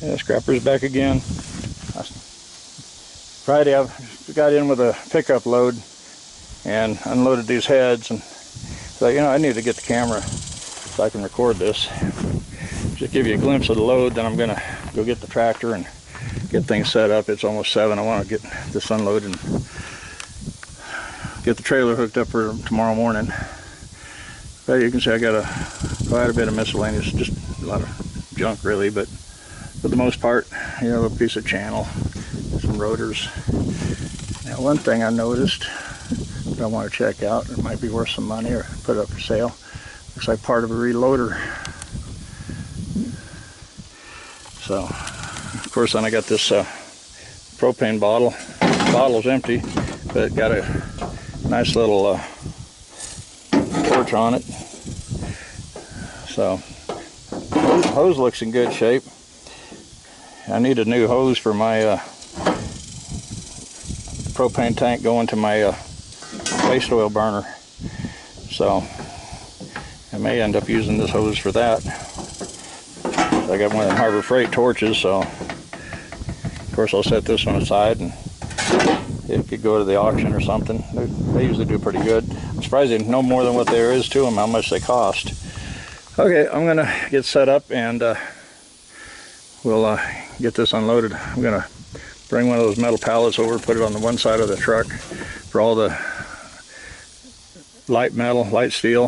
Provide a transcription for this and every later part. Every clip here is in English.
Yeah, scrapper's back again. Friday I got in with a pickup load and unloaded these heads, and thought, you know, I need to get the camera so I can record this. Just give you a glimpse of the load, then I'm gonna go get the tractor and get things set up. It's almost 7. I want to get this unloaded and get the trailer hooked up for tomorrow morning. But you can see I got quite a bit of miscellaneous, just a lot of junk really, but for the most part, you know, a piece of channel, some rotors. Now, one thing I noticed that I want to check out, it might be worth some money or put it up for sale. Looks like part of a reloader. So, of course, then I got this propane bottle. The bottle's empty, but it got a nice little torch on it. So, hose looks in good shape. I need a new hose for my propane tank going to my waste oil burner. So, I may end up using this hose for that. I got one of them Harbor Freight torches, so of course I'll set this one aside and it could go to the auction or something. They usually do pretty good. I'm surprised they know more than what there is to them, how much they cost. Okay, I'm gonna get set up and we'll get this unloaded. I'm gonna bring one of those metal pallets over, put it on the one side of the truck for all the light metal, light steel.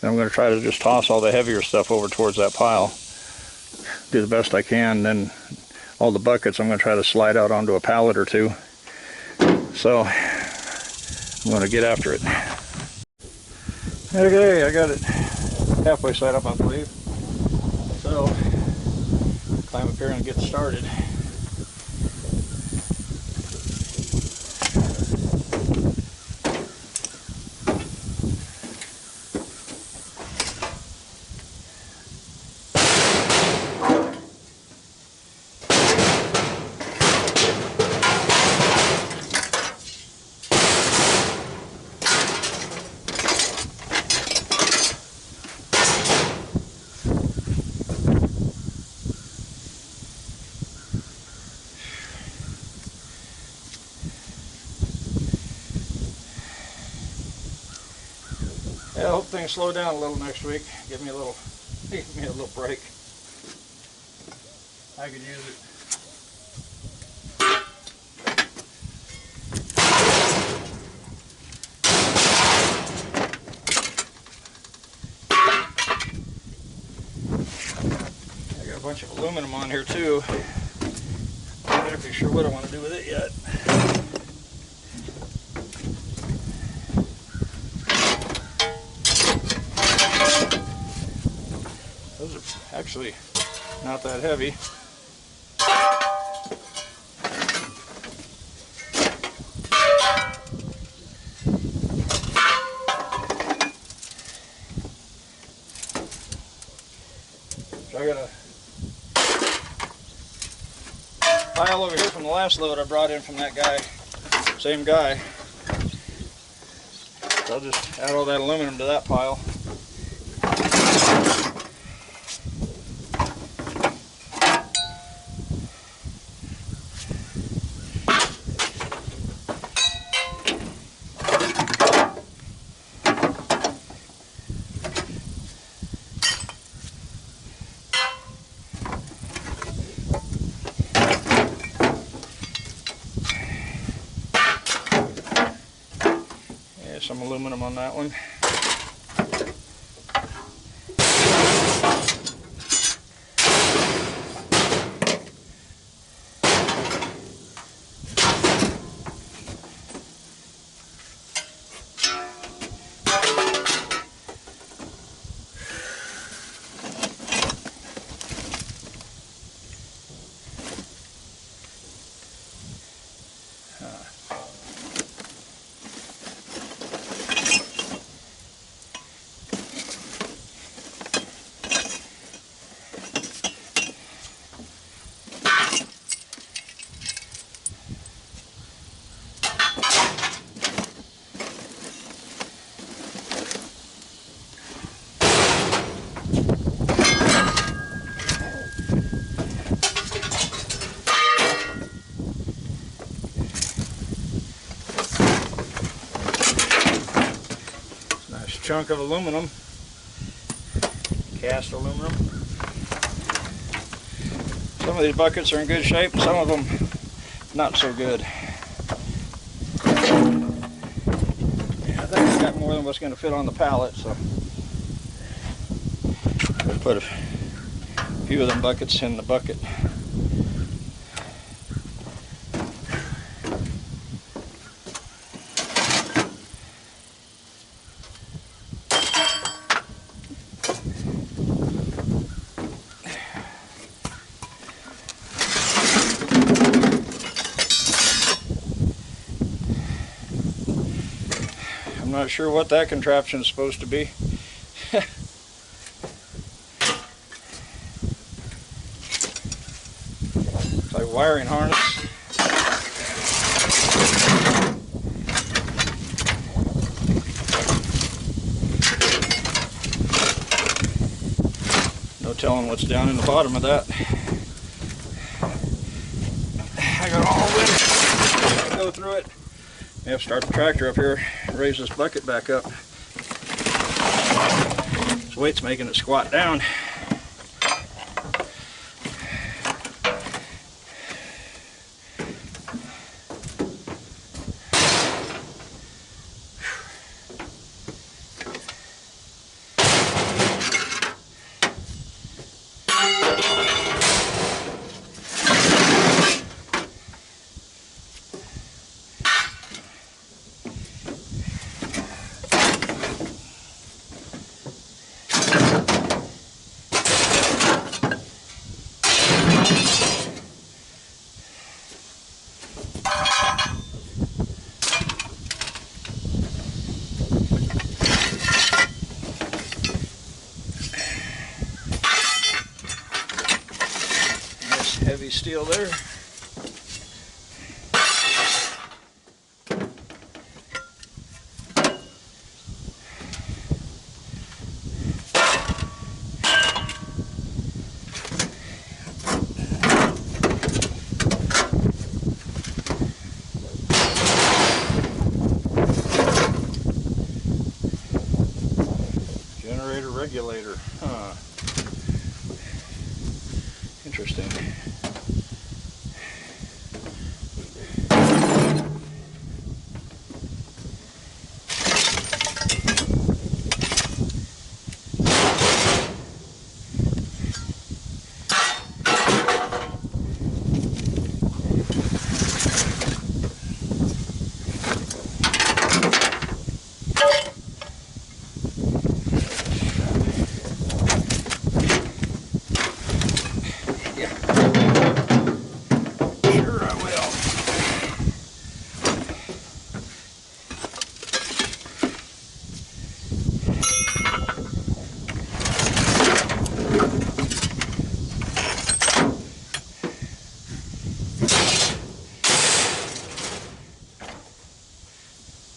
Then I'm gonna try to just toss all the heavier stuff over towards that pile. Do the best I can. Then all the buckets I'm gonna try to slide out onto a pallet or two. So I'm gonna get after it. Okay, I got it halfway set up, I believe. So climb up here and get started. Yeah, I hope things slow down a little next week. Give me a little break. I could use it. I got a bunch of aluminum on here too. I'm not pretty sure what I want to do with it yet. Those are actually not that heavy. So I got a pile over here from the last load I brought in from that guy, same guy. So I'll just add all that aluminum to that pile. Some aluminum on that one. chunk of aluminum, cast aluminum. Some of these buckets are in good shape, some of them not so good. I think I got more than what's going to fit on the pallet, so I'll put a few of them buckets in the bucket. I'm not sure what that contraption is supposed to be. It's like a wiring harness. No telling what's down in the bottom of that. I got all of it. Go through it. I have to start the tractor up here, raise this bucket back up. This weight's making it squat down. Heavy steel there. Generator regulator. Huh. Interesting.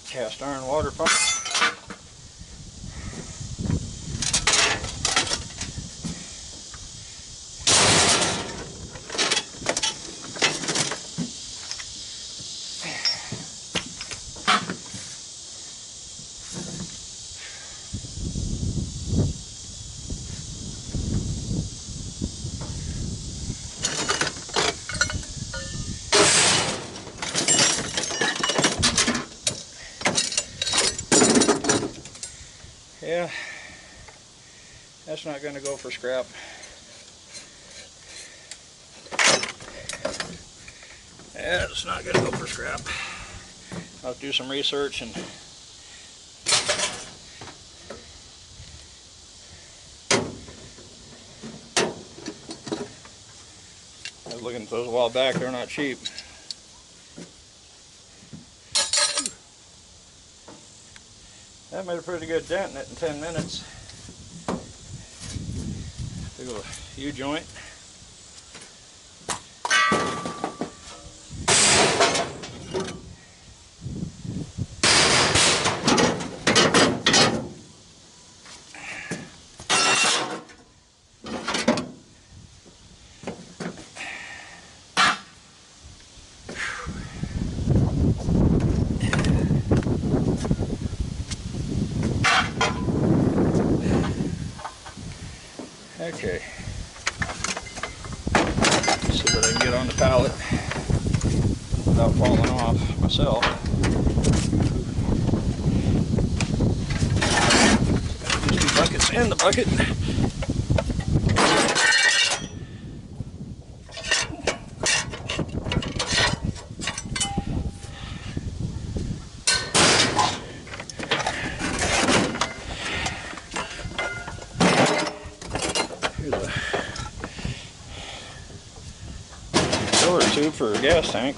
Cast iron water pump. Yeah, that's not going to go for scrap. Yeah, it's not going to go for scrap. I'll do some research and I was looking at those a while back. They're not cheap. That made a pretty good dent in it in 10 minutes. Big old U-joint. Okay. Let's see what I can get on the pallet without falling off myself. These 2 buckets in the bucket. Here's a filler tube for a gas tank.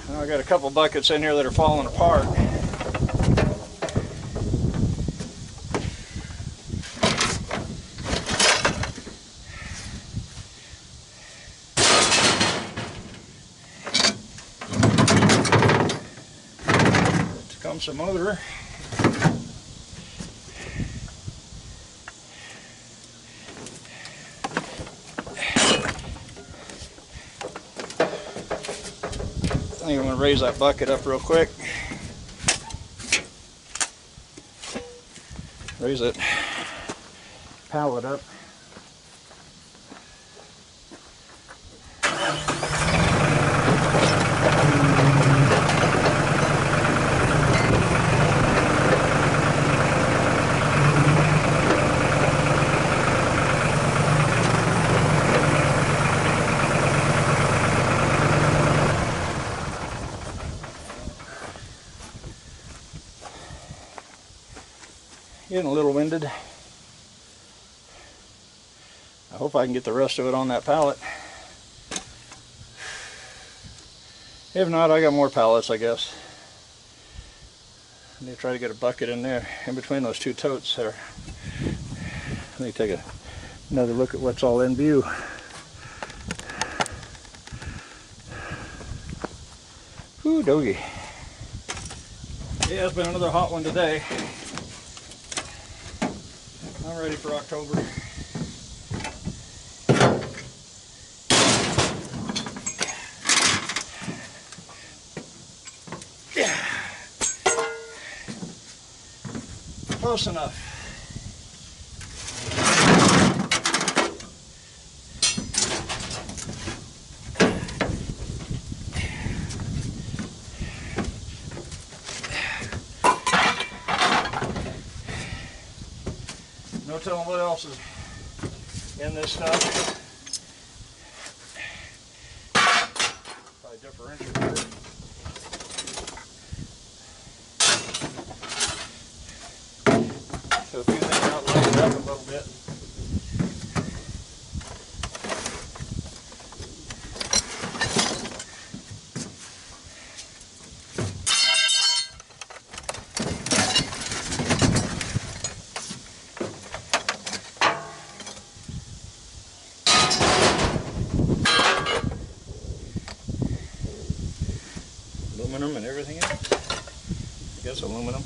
Now I got a couple buckets in here that are falling apart. Comes some motor. I think I'm going to raise that bucket up real quick. Raise that pallet up. Getting a little winded. I hope I can get the rest of it on that pallet. If not, I got more pallets, I guess. I need to try to get a bucket in there, in between those 2 totes there. Let me take another look at what's all in view. Ooh, doggy. Yeah, it's been another hot one today. I'm ready for October. Yeah. Close enough. No telling what else is in this stuff. Probably differential here. So a few things out lightened up a little bit. Aluminum and everything in it. I guess aluminum.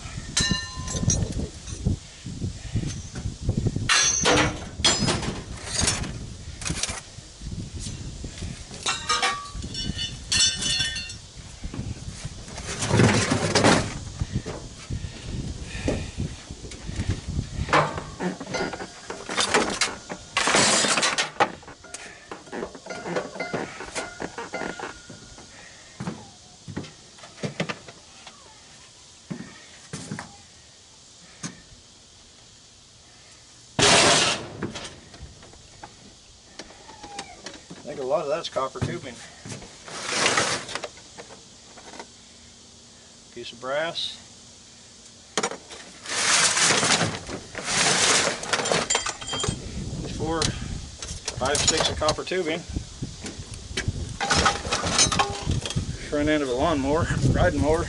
I think a lot of that's copper tubing. Piece of brass. There's 4, 5 sticks of copper tubing. Front end of a lawnmower, riding mower.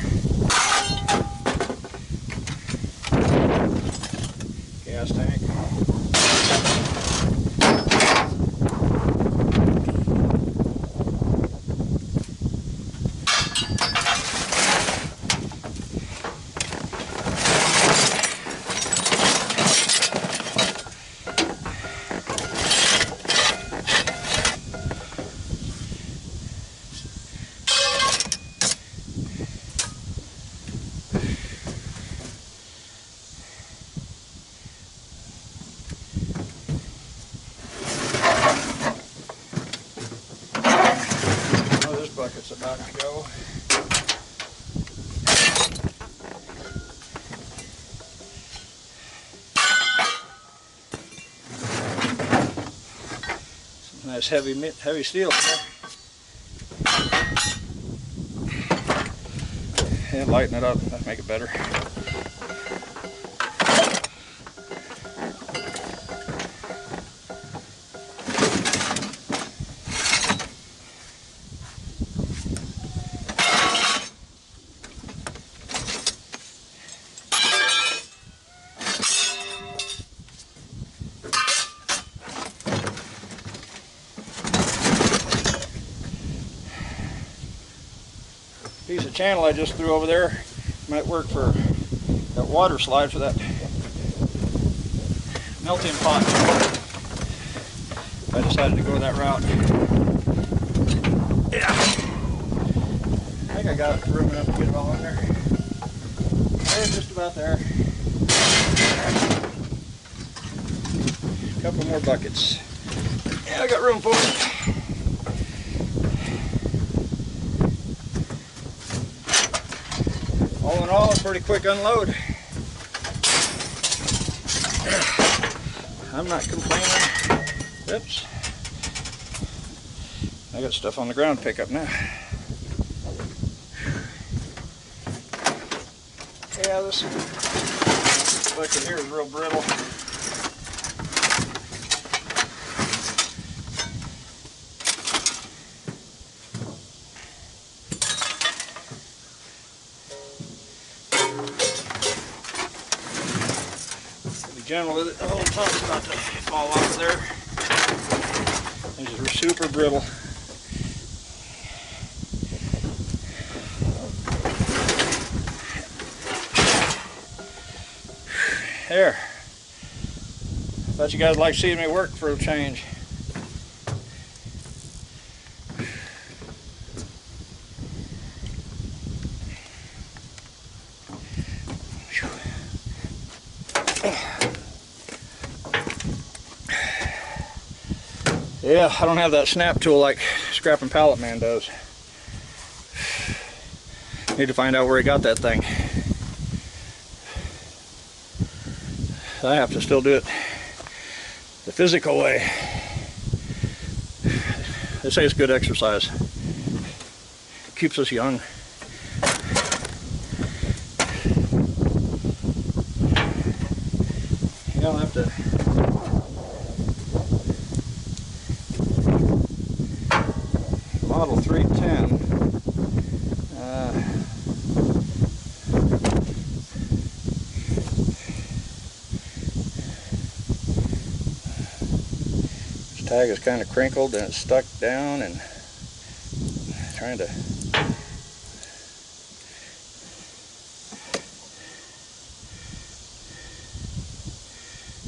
Gas tank. Nice heavy steel there. And lighten it up, that'll make it better. Piece of channel I just threw over there might work for that water slide for that melting pot. I decided to go that route. Yeah. I think I got room enough to get it all in there. Hey, just about there. A couple more buckets. Yeah, I got room for it. All in all, a pretty quick unload. I'm not complaining. Oops. I got stuff on the ground to pick up now. Yeah, this bucket here is real brittle. Gentle with it. The whole top's about to fall off of there. These are super brittle. There. Thought you guys liked seeing me work for a change. Yeah, I don't have that snap tool like Scrap and Pallet Man does. Need to find out where he got that thing. I have to still do it the physical way. They say it's good exercise. Keeps us young. You don't have to Model 310. This tag is kind of crinkled and it's stuck down, and trying to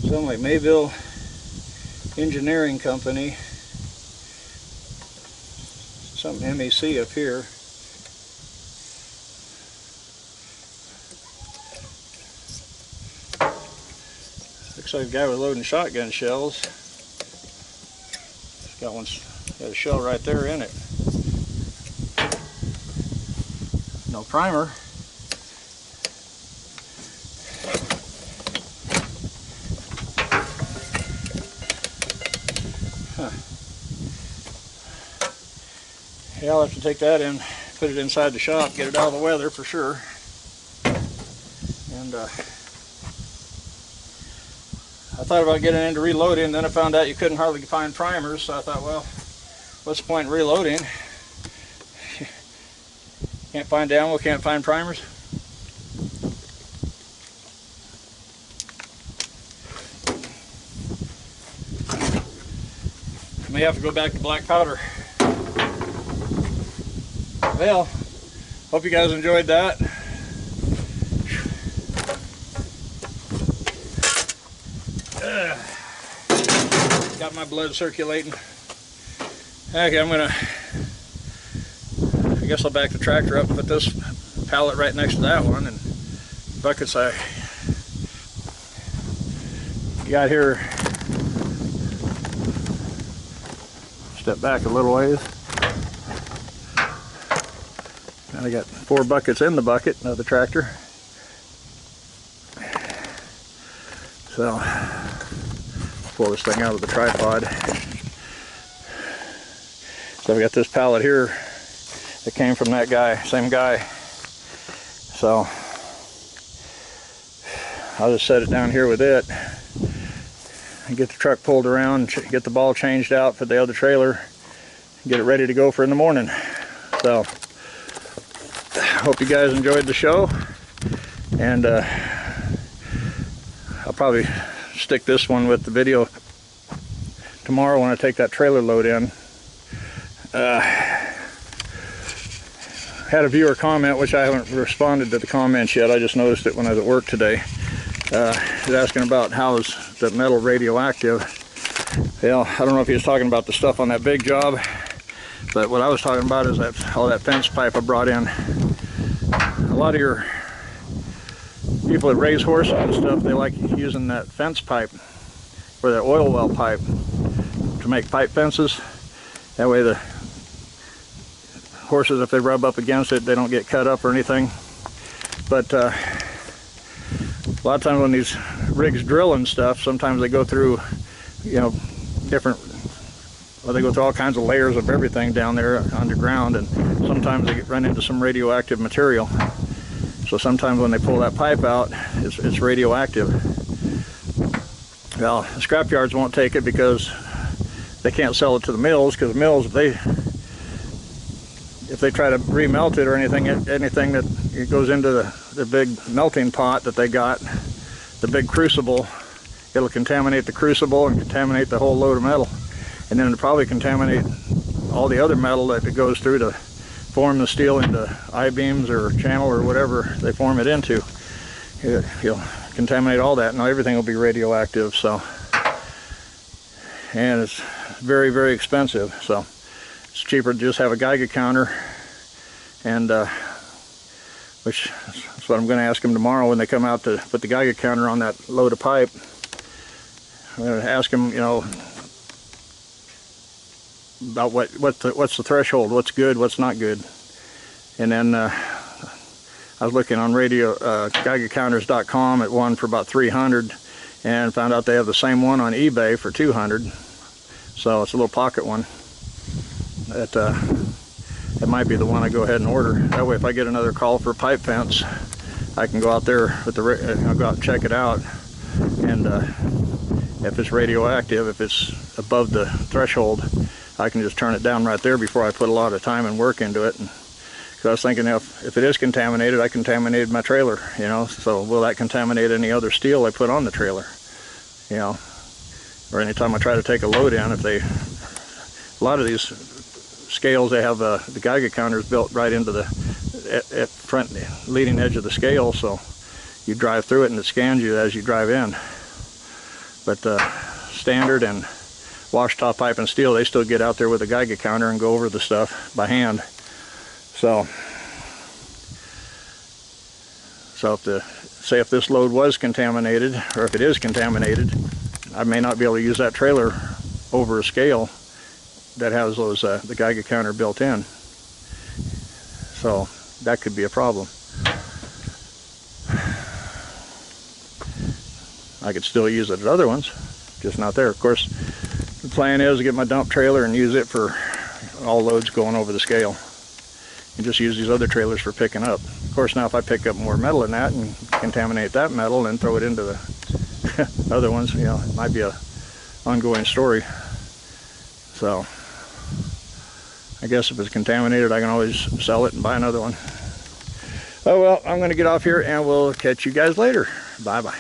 something like Mayville Engineering Company. Something MEC up here. Looks like a guy was loading shotgun shells. It's got a shell right there in it. No primer. Huh. Yeah, I'll have to take that in, put it inside the shop, get it out of the weather for sure. And I thought about getting into reloading, then I found out you couldn't hardly find primers, so I thought, well, what's the point in reloading? Can't find ammo, can't find primers. May have to go back to black powder. Well, hope you guys enjoyed that. Got my blood circulating. Okay, I guess I'll back the tractor up and put this pallet right next to that one, and buckets I got here. Step back a little ways. And I got 4 buckets in the bucket of the tractor. So, pull this thing out of the tripod. So we got this pallet here that came from that guy, same guy. So I'll just set it down here with it and get the truck pulled around, get the ball changed out for the other trailer, get it ready to go for in the morning. So hope you guys enjoyed the show, and I'll probably stick this one with the video tomorrow when I take that trailer load in. Had a viewer comment, which I haven't responded to the comments yet. I just noticed it when I was at work today. He's asking about how's the metal radioactive. Well, I don't know if he was talking about the stuff on that big job, but what I was talking about is that all that fence pipe I brought in. A lot of your people that raise horses and stuff, they like using that fence pipe or that oil well pipe to make pipe fences. That way the horses, if they rub up against it, they don't get cut up or anything. But a lot of times when these rigs drill and stuff, sometimes they go through, you know, different, well, they go through all kinds of layers of everything down there underground, and sometimes they run into some radioactive material. So sometimes when they pull that pipe out, it's radioactive. Well, the scrap yards won't take it because they can't sell it to the mills, because the mills, if they try to remelt it or anything that it goes into the big melting pot that they got, the big crucible, it'll contaminate the crucible and contaminate the whole load of metal, and then it'll probably contaminate all the other metal that it goes through to form the steel into I-beams or channel or whatever they form it into. You'll contaminate all that, and everything will be radioactive. So, and it's very, very expensive. So it's cheaper to just have a Geiger counter, and which is what I'm going to ask them tomorrow when they come out to put the Geiger counter on that load of pipe. I'm going to ask them, you know, about what's the threshold, what's good, what's not good. And then I was looking on GeigerCounters.com at one for about 300, and found out they have the same one on eBay for 200. So it's a little pocket one. That might be the one I go ahead and order. That way, if I get another call for pipe fence, I can go out there with I'll go out and check it out, and if it's radioactive, if it's above the threshold, I can just turn it down right there before I put a lot of time and work into it. Because I was thinking, if it is contaminated, I contaminated my trailer, you know, so will that contaminate any other steel I put on the trailer, you know? Or anytime I try to take a load in, a lot of these scales, they have the Geiger counters built right into the front leading edge of the scale, so you drive through it and it scans you as you drive in. But standard and wash top pipe and steel, they still get out there with a Geiger counter and go over the stuff by hand. So if this load was contaminated, or if it is contaminated, I may not be able to use that trailer over a scale that has those the Geiger counter built in. So that could be a problem. I could still use it at other ones, just not there. Of course, the plan is to get my dump trailer and use it for all loads going over the scale, and just use these other trailers for picking up. Of course, now if I pick up more metal than that and contaminate that metal and throw it into the other ones, you know, it might be a ongoing story. So I guess if it's contaminated, I can always sell it and buy another one. Oh well, I'm going to get off here, and we'll catch you guys later. Bye bye.